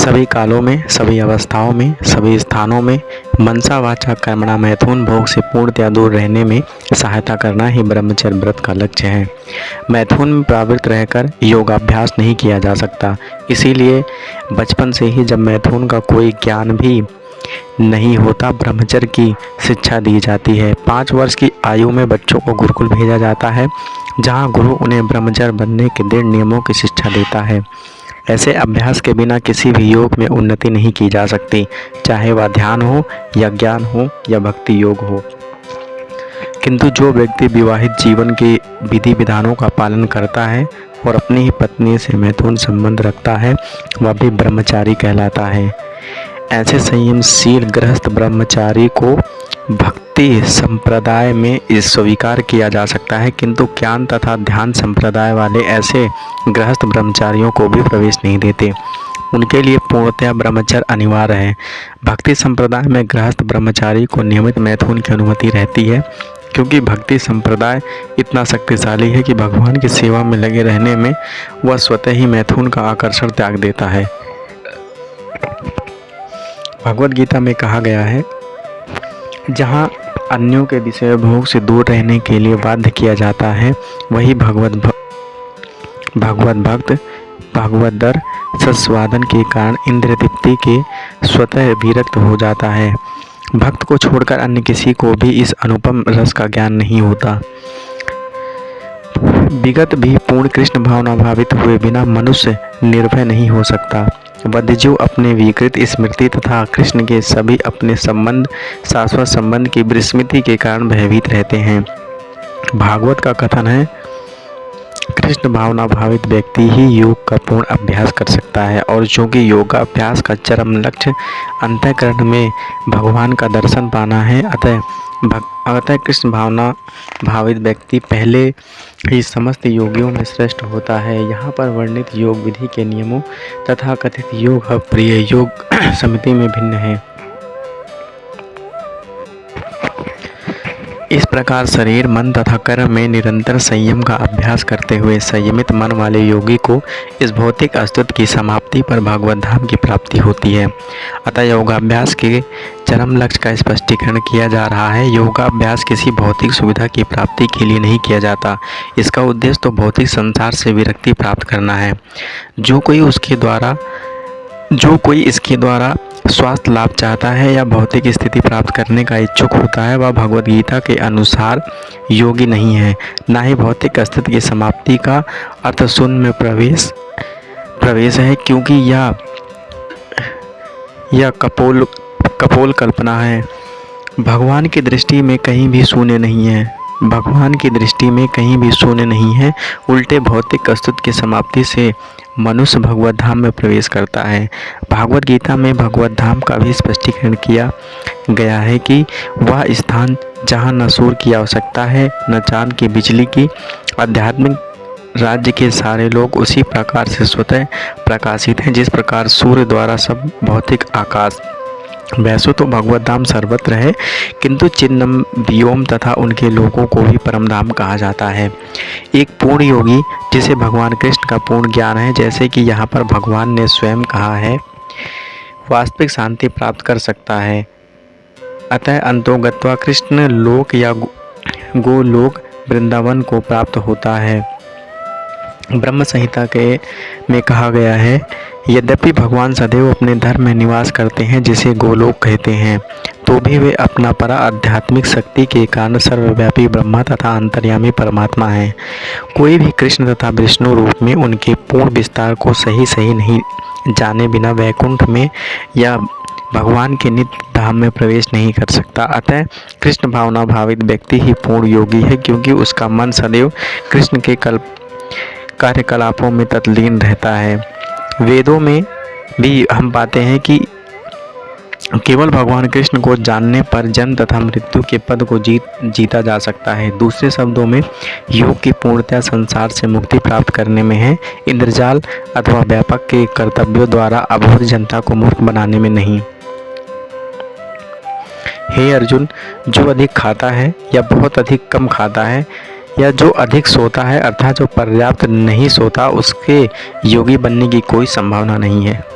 सभी कालों में, सभी अवस्थाओं में, सभी स्थानों में मनसा वाचा कर्मणा मैथुन भोग से पूर्णतया दूर रहने में सहायता करना ही ब्रह्मचर्य व्रत का लक्ष्य है। मैथुन में प्रवृत्त रहकर योगाभ्यास नहीं किया जा सकता। इसीलिए बचपन से ही जब मैथुन का कोई ज्ञान भी नहीं होता, ब्रह्मचर्य की शिक्षा दी जाती है। 5 वर्ष की आयु में बच्चों को गुरुकुल भेजा जाता है, जहाँ गुरु उन्हें ब्रह्मचर्य बनने के दृढ़ नियमों की शिक्षा देता है। ऐसे अभ्यास के बिना किसी भी योग में उन्नति नहीं की जा सकती, चाहे वह ध्यान हो या ज्ञान हो या भक्ति योग हो। किंतु जो व्यक्ति विवाहित जीवन के विधि विधानों का पालन करता है और अपनी ही पत्नी से मैथुन संबंध रखता है, वह भी ब्रह्मचारी कहलाता है। ऐसे संयमशील गृहस्थ ब्रह्मचारी को भक्ति संप्रदाय में स्वीकार किया जा सकता है, किंतु ज्ञान तथा ध्यान संप्रदाय वाले ऐसे गृहस्थ ब्रह्मचारियों को भी प्रवेश नहीं देते। उनके लिए पूर्णतया ब्रह्मचर्य अनिवार्य है। भक्ति संप्रदाय में गृहस्थ ब्रह्मचारी को नियमित मैथुन की अनुमति रहती है, क्योंकि भक्ति संप्रदाय इतना शक्तिशाली है कि भगवान की सेवा में लगे रहने में वह स्वतः ही मैथुन का आकर्षण त्याग देता है। भगवद गीता में कहा गया है, जहाँ अन्यों के विषय भोग से दूर रहने के लिए बाध्य किया जाता है, वही भगवत भक्त भागवतर सस्वादन के कारण इंद्रिय तृप्ति के स्वतः विरक्त हो जाता है। भक्त को छोड़कर अन्य किसी को भी इस अनुपम रस का ज्ञान नहीं होता। विगत भी पूर्ण कृष्ण भावना भावित हुए बिना मनुष्य निर्भय नहीं हो सकता। वध्यजु अपने विकृत स्मृति तथा कृष्ण के सभी अपने संबंध, शाश्वत संबंध की विस्मृति के कारण भयभीत रहते हैं। भागवत का कथन है, कृष्ण भावना भावित व्यक्ति ही योग का पूर्ण अभ्यास कर सकता है, और चूँकि योगाभ्यास का चरम लक्ष्य अंतःकरण में भगवान का दर्शन पाना है, अतः कृष्ण भावना भावित व्यक्ति पहले ही समस्त योगियों में श्रेष्ठ होता है। यहाँ पर वर्णित योग विधि के नियमों तथा कथित योग प्रिय योग समिति में भिन्न है। इस प्रकार शरीर, मन तथा कर्म में निरंतर संयम का अभ्यास करते हुए संयमित मन वाले योगी को इस भौतिक अस्तित्व की समाप्ति पर भगवत धाम की प्राप्ति होती है। अतः योगाभ्यास के चरम लक्ष्य का स्पष्टीकरण किया जा रहा है। योगाभ्यास किसी भौतिक सुविधा की प्राप्ति के लिए नहीं किया जाता। इसका उद्देश्य तो भौतिक संसार से विरक्ति प्राप्त करना है। जो कोई इसके द्वारा स्वास्थ्य लाभ चाहता है या भौतिक स्थिति प्राप्त करने का इच्छुक होता है, वह भगवद गीता के अनुसार योगी नहीं है। ना ही भौतिक अस्तित्व की समाप्ति का अर्थ शून्य में प्रवेश है, क्योंकि यह कपोल कल्पना है। भगवान की दृष्टि में कहीं भी शून्य नहीं है। उल्टे भौतिक अस्तित्व की समाप्ति से मनुष्य भगवत धाम में प्रवेश करता है। भागवत गीता में भगवत धाम का भी स्पष्टीकरण किया गया है कि वह स्थान जहाँ न सूर्य की आवश्यकता है, न चांद की बिजली की। आध्यात्मिक राज्य के सारे लोग उसी प्रकार से स्वतः प्रकाशित हैं, जिस प्रकार सूर्य द्वारा सब भौतिक आकाश। वैसे तो भगवत धाम सर्वत्र है, किंतु चिन्नम व्योम तथा उनके लोगों को भी परम धाम कहा जाता है। एक पूर्ण योगी, जिसे भगवान कृष्ण का पूर्ण ज्ञान है, जैसे कि यहाँ पर भगवान ने स्वयं कहा है, वास्तविक शांति प्राप्त कर सकता है। अतः अंतोगत्वा कृष्ण लोक या गोलोक वृंदावन को प्राप्त होता है। ब्रह्म संहिता में कहा गया है, यद्यपि भगवान सदैव अपने धर्म में निवास करते हैं, जिसे गोलोक कहते हैं, तो भी वे अपना परा आध्यात्मिक शक्ति के कारण सर्वव्यापी ब्रह्मा तथा अंतर्यामी परमात्मा हैं। कोई भी कृष्ण तथा विष्णु रूप में उनके पूर्ण विस्तार को सही नहीं जाने बिना वैकुंठ में या भगवान के नित्य धाम में प्रवेश नहीं कर सकता। अतः कृष्ण भावना भावित व्यक्ति ही पूर्ण योगी है, क्योंकि उसका मन सदैव कृष्ण के कार्यकलापों में तल्लीन रहता है। वेदों में भी हम पाते हैं कि केवल भगवान कृष्ण को जानने पर जन्म तथा मृत्यु के पद को जीता जा सकता है। दूसरे शब्दों में योग की पूर्णतया संसार से मुक्ति प्राप्त करने में है, इंद्रजाल अथवा व्यापक के कर्तव्यों द्वारा अबोध जनता को मूर्ख बनाने में नहीं। हे अर्जुन, जो अधिक खाता है या बहुत अधिक कम खाता है या जो अधिक सोता है अर्थात जो पर्याप्त नहीं सोता, उसके योगी बनने की कोई संभावना नहीं है।